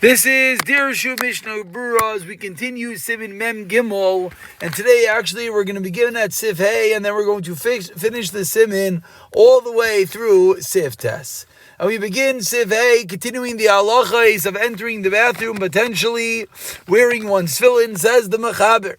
This is Dirshu Mishnah Berurah as we continue Simin Mem Gimel, and today actually we're going to begin at Sif Hey, and then we're going to finish the Simin all the way through Sif Tes. And we begin Sif Hey, continuing the halachas of entering the bathroom, potentially wearing one's tefillin. Says the Mechaber,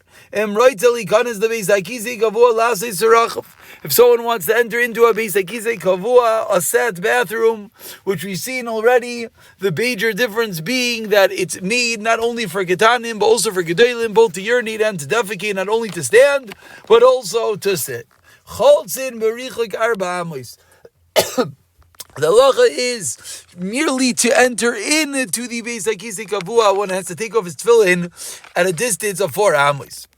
if someone wants to enter into a Beis HaKisei Kavua, a set bathroom, which we've seen already, the major difference being that it's made not only for Ketanim, but also for Gedolim, both to urinate and to defecate, not only to stand, but also to sit. Cholzin berichlik arba amos. The halacha is merely to enter into the Beis HaKisei Kavua, one has to take off his tefillin at a distance of 4 amos.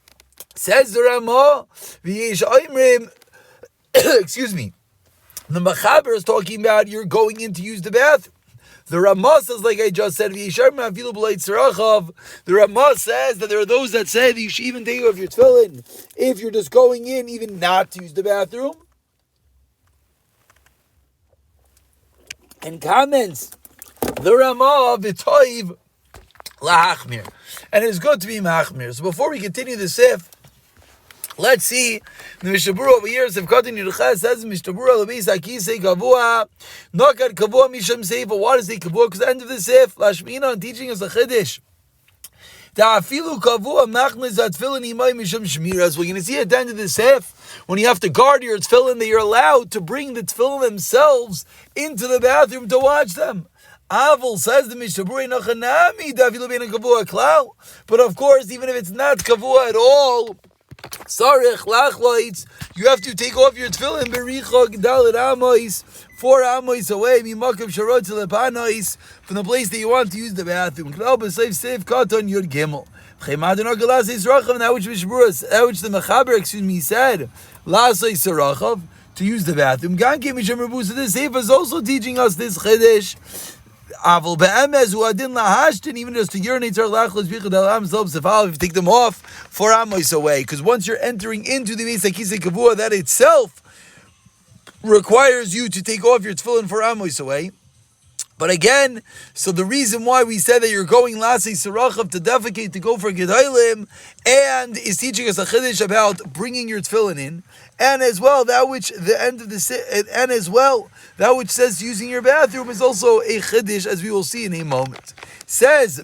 Says the Ramah, v'yesh oimrim, excuse me, the Mechaber is talking about you're going in to use the bathroom. The Ramah says, like I just said, the Ramah says that there are those that say that you should even take off your tefillin if you're just going in, even not to use the bathroom. And comments, the Ramah v'toiv lahachmir, and it's good to be machmir. So before we continue the sif, let's see the Mishnah Berurah over here. Sif Katan Yudchas says Mishnah Berurah Beis HaKisei Kavua Nokad Kavua Misham Seifa. Why does it Kavua? Because the end of the sif, Lashmina, and teaching us a chiddush. Ta'afilu Kavua Machnes Atfilin Imay Misham Shmiras. We're going to see at the end of the sif, when you have to guard your tefillin, that you're allowed to bring the tefillin themselves into the bathroom to watch them. Avol says the Mishnah Berurah Nachanami Ta'afilu Bein Kavua Klau. But of course, even if it's not Kavua at all, Sarich lachloitz, you have to take off your tefillin berichog dalit amos, 4 amos away, mimakim sharot lepanais, from the place that you want to use the bathroom. K'nal b'seif seif katon yud gimel. Cheimadon agalas yisrachav, that which the Mechaber, said, lasay sarachav, to use the bathroom. Gan kim misham rebusa, this seif is also teaching us this chiddush. Aval be'emez u'adin lahashtin, even just to urinate our lachlos bichad al themselves if you take them off 4 amos away, because once you're entering into the Beis HaKisei Kavua, that itself requires you to take off your tefillin 4 amos away. But again, so the reason why we said that you're going lasei sarachav to defecate, to go for gedolim, and is teaching us a chiddush about bringing your tefillin in, and as well that which the end of the and as well that which says using your bathroom is also a chiddush, as we will see in a moment. Says,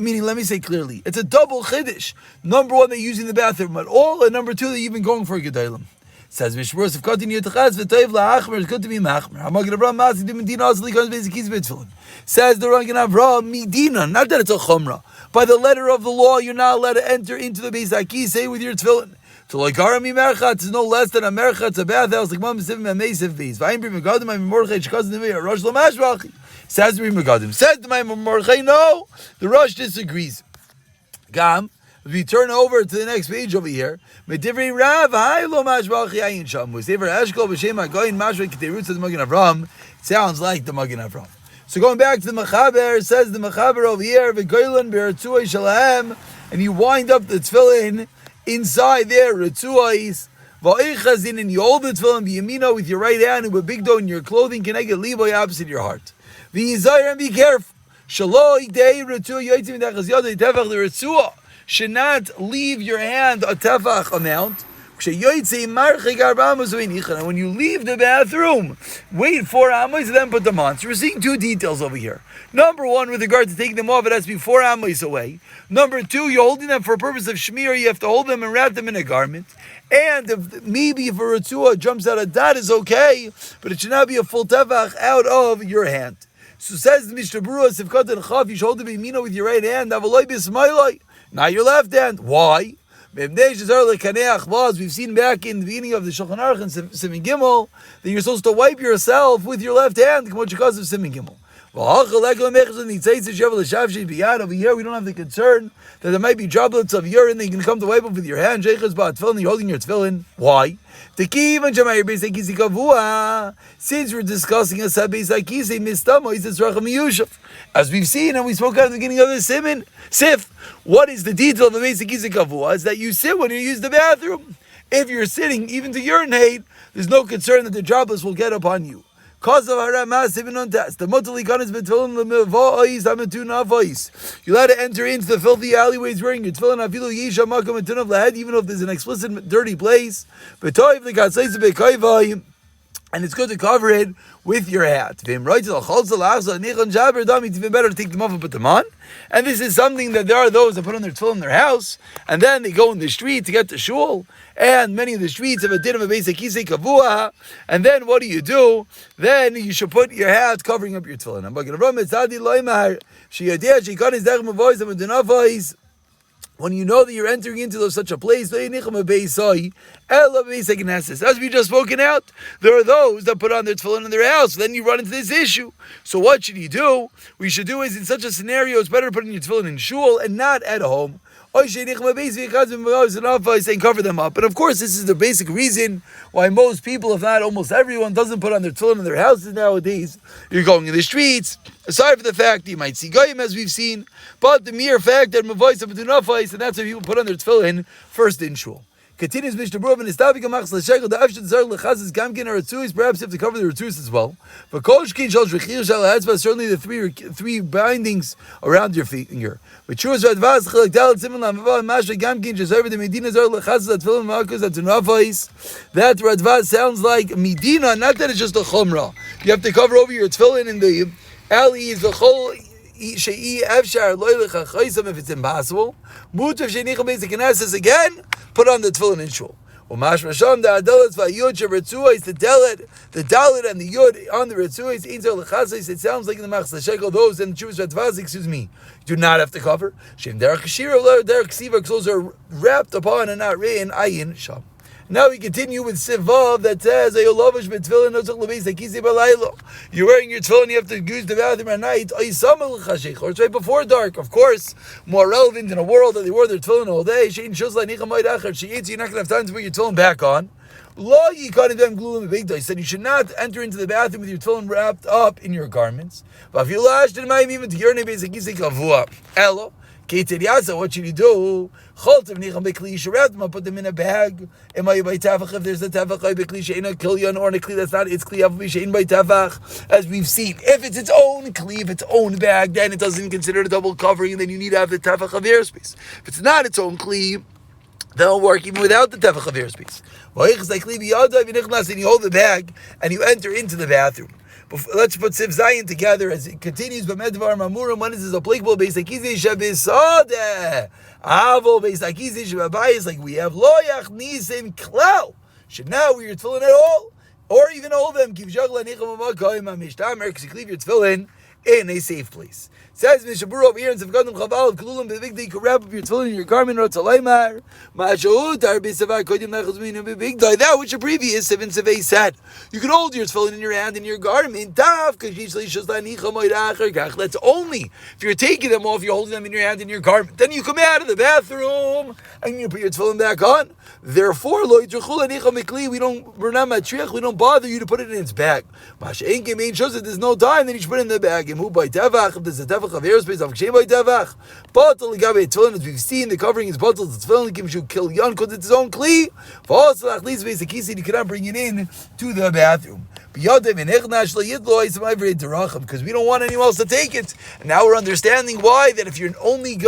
meaning, let me say clearly, it's a double chiddush. Number one, they're using the bathroom at all, and number two, they're even going for gedolim. Says Mishmur, if continue to chaz v'toiv la'achmer, it's good to be machmer. Hamagin Avraham Masi di Medina Asli comes Beis HaKisei Tefillin. Says the Rangan Avraham Medina, not that it's a chumrah. By the letter of the law, you're not allowed to enter into the Beis HaKisei with your tefillin. To like Arami Merchatz is no less than a Merchatz, a bathhouse like Mam Sivim and Meisiv Beis. Vayim Bri Megadim, I'm Mordechai Shkazin the Meir Rosh Lamashvachi. Says Bri Megadim. Says the Maimon Mordechai, no, the Rosh disagrees. Gam. We turn over to the next page over here. Medivri Rav, hi lo mashvachi ayin shamu. Sefer Eshkol b'shem hagoyin mashvei k'terutz the Magen Avraham. It sounds like the Magen Avraham. So going back to the Mechaber, says the Mechaber over here, v'goylan b'retzuay shalahem, and you wind up the tefillin inside there, retzuayis, v'oichazin, and you hold the tefillin b'yamino with your right hand, and with big dough in your clothing, connected liboy opposite your heart. V'yizayir, and be careful. Shalo idei retzuay yotzim dachas yodei tefach the retzuah should not leave your hand a tefach amount. And when you leave the bathroom, wait 4 amos, then put them on. So we're seeing 2 details over here. Number 1, with regard to taking them off, it has to be 4 amos away. Number 2, you're holding them for a purpose of shmir, you have to hold them and wrap them in a garment. And if a retzuah jumps out of that, is okay, but it should not be a full tefach out of your hand. So says the Mishnah Berurah, Sivkat and Chav, you should hold the bimino with your right hand, not your left hand. Why? We've seen back in the beginning of the Shulchan Aruch and Simin Gimel that you're supposed to wipe yourself with your left hand, which is because of Simin Gimel. Over here, we don't have the concern that there might be droplets of urine that you can come to wipe up with your hand. You're holding your tefillin. Why? Since we're discussing a Beis HaKisei Mistamo, it's Racham Yushav. As we've seen and we spoke at the beginning of the Sif, what is the detail of the Beis HaKisei Kavua? Is that you sit when you use the bathroom. If you're sitting, even to urinate, there's no concern that the droplets will get upon you. Cause of haramas even on test. The motali kanis betfilin lemavois ametuna voice. You're allowed to enter into the filthy alleyways wearing your tefillin afilu yisha makam etunav lahed, even if there's an explicit dirty place. Betoiv lekatzayis bekoivayim. And it's good to cover it with your hat. Even better to take them off and put them on. And this is something that there are those that put on their tefillin in their house, and then they go in the street to get to shul, and many of the streets have a din of a basic kisei kavua, and then what do? Then you should put your hat covering up your tefillin. When you know that you're entering into such a place, as we just spoken out, there are those that put on their tefillin in their house. Then you run into this issue. So what should you do? What you should do is, in such a scenario, it's better to put in your tefillin in shul and not at home. And cover them up. And of course, this is the basic reason why most people, if not almost everyone, doesn't put on their tefillin in their houses nowadays. You're going in the streets. Aside from the fact that you might see goyim, as we've seen, but the mere fact that mavois and bedunafais, and that's why people put on their tefillin first in shul. Continues Mishnah Berurah, and establish a machs l'shekel. The afshad zar lechazes gamkin or retzuis. Perhaps you have to cover the retzuis as well. But koshkin shal shrichir shal hatzva. Certainly the three bindings around your finger. But churus radvaz chelak dalet siman lamava mashra gamkin sheserver the medina zar lechazes that tefillin malchus that tunafais. That radvaz sounds like medina. Not that it's just a chumrah. You have to cover over your tefillin in the alley. Is the whole. If it's impossible, again, put on the tefillin in shul. The dalet and the yud on the retzuos. It sounds like in the machs l'shekel, those and the Jewish radvaz, do not have to cover. Those are wrapped upon and not in ayin sham. Now we continue with Sivav that says, you're wearing your tefillin, you have to use the bathroom at night, or it's right before dark. Of course, more relevant in a world that they wore their tefillin all day. You're not going to have time to put your tefillin back on. He said you should not enter into the bathroom with your tefillin wrapped up in your garments. What should you do? Put them in a bag. If there's a tefach or a kli that's not its kli, as we've seen, if it's its own kli, its own bag, then it doesn't consider a double covering, and then you need to have the tefach of airspace. If it's not its own kli, they'll work even without the tefach of airspace. And you hold the bag and you enter into the bathroom. Let's put Siv Zayin together as it continues. When is this applicable? Like we have loyach nisim klau. Should now wear your tefillin at all, or even hold them. Because you leave your tefillin in a safe place. Says Mishnah Berurah over here in Sevgadim Chaval of Kalulim B'Bigdai, you can wrap up your tefillin in your garment, or Tzalaymar, Ma'ashutar B'Savah Kodim Nachazmin B'Bigdai. That which a previous Seven Sevei said. You can hold your tefillin in your hand in your garment. That's only if you're taking them off, you're holding them in your hand in your garment. Then you come out of the bathroom and you put your tefillin back on. Therefore, we're not matriach, we don't bother you to put it in its bag. Masha'en Kemein shows that there's no time, then you should put it in the bag. And move by tevach, if there's a tevach of airspace, of kshem by tevach. Batal ligabe tefillin, as we've seen, the covering is batal. The tefillin gives you kill yon because it's its own kli. Also, at least basic kisi, you cannot bring it in to the bathroom. Because we don't want anyone else to take it. And now we're understanding why that if you're only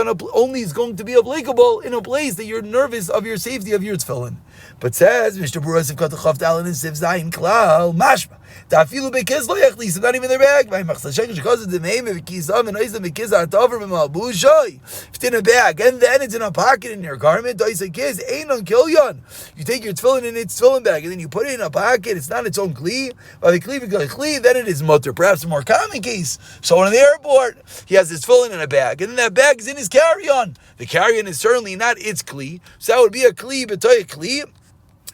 is going to be applicable in a place that you're nervous of your safety of your tefillin. But says Mishnah Berurah Sivkat Chav Dalin and Siv Zayin Klal Mashma. Tafilu bekiz lo yachlis, not even their bag. By machsashek because of the name of kizam and ois the bekiz ataver b'malbushoy. If it's in a bag and then it's in a pocket in your garment, ois a kiz ain't on kilyon. You take your tefillin in its tefillin bag and then you put it in a pocket. It's not its own kli. By the kli, then it is mutter. Perhaps a more common case. Someone in the airport, he has his tefillin in a bag, and then that bag is in his carry-on. The carry-on is certainly not its kli, so that would be a kli b'toy kli.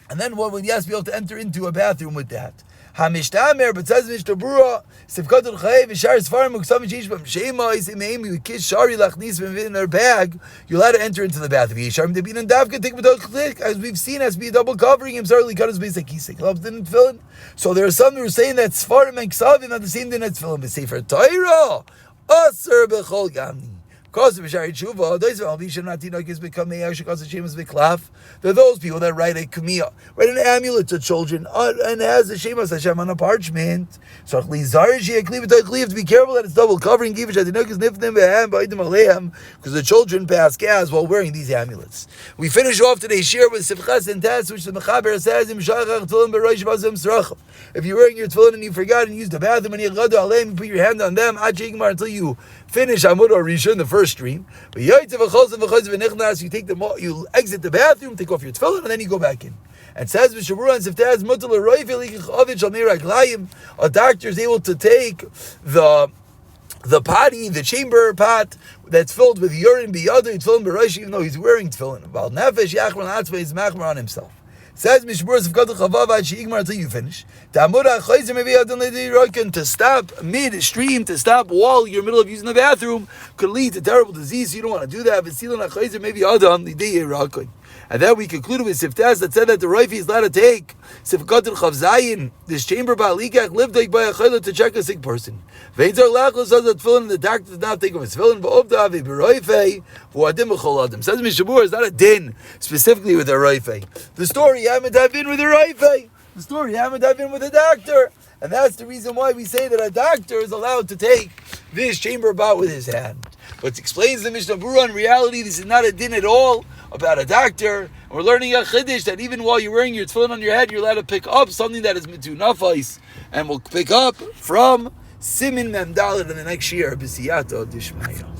And then one would be able to enter into a bathroom with that. Hamishtamer, but says Mishnah Berurah, Sivkatul Chayev, Shar Sfarim, Muksam Shishbam, Shema is Imeim, you kiss Shari Lachnis in their bag, you're allowed to enter into the bathroom. Yisharim Debin and Davka, take without click, as we've seen, has to be a double covering him, certainly cut his base like Kisik. Loves didn't fill in. So there are some who are saying that Sfarim and Ksavim are the same thing as Filim, but Sefer Torah, Aser Bechol Gamni. They're those people that write a kumiyah, write an amulet to children, and has the Shemas Hashem on a parchment. So to be careful that it's double covering, because the children pass gas while wearing these amulets. We finish off today's shir with Sifchas and Tes, which the Mechaber says, if you're wearing your tefillin and you forgot and used the bathroom, and you put your hand on them until you finish Amud Rishon, the first stream. But you take them, you exit the bathroom, take off your tefillin, and then you go back in. And says a doctor is able to take the potty, the chamber pot that's filled with urine, even though he's wearing tefillin. He's machmer on himself. Says Mishmur's until you finish. To stop midstream, to stop while you're in the middle of using the bathroom, could lead to terrible disease. So you don't want to do that. And then we concluded with Siftas that said that the Raifi is allowed to take Sifkatul Chavzayin, this chamber Ba'alikach, lived like by a chayla to check a sick person. Veitzar Lachlo says that tefillin, the doctor does not take of his tefillin, V'obda V'Raifi, V'adim V'chol Adam. Says Mishabur, it's not a din specifically with a Raifi. The story haven't dive in with a Raifi. The story haven't dive in with a doctor. And that's the reason why we say that a doctor is allowed to take this chamber about with his hand. But it explains the Mishnah Berurah, in reality, this is not a din at all about a doctor. And we're learning a chiddush that even while you're wearing your tefillin on your head, you're allowed to pick up something that is mitunafais, and we'll pick up from Simin Memdalit in the next year, B'siyata Dishmaya.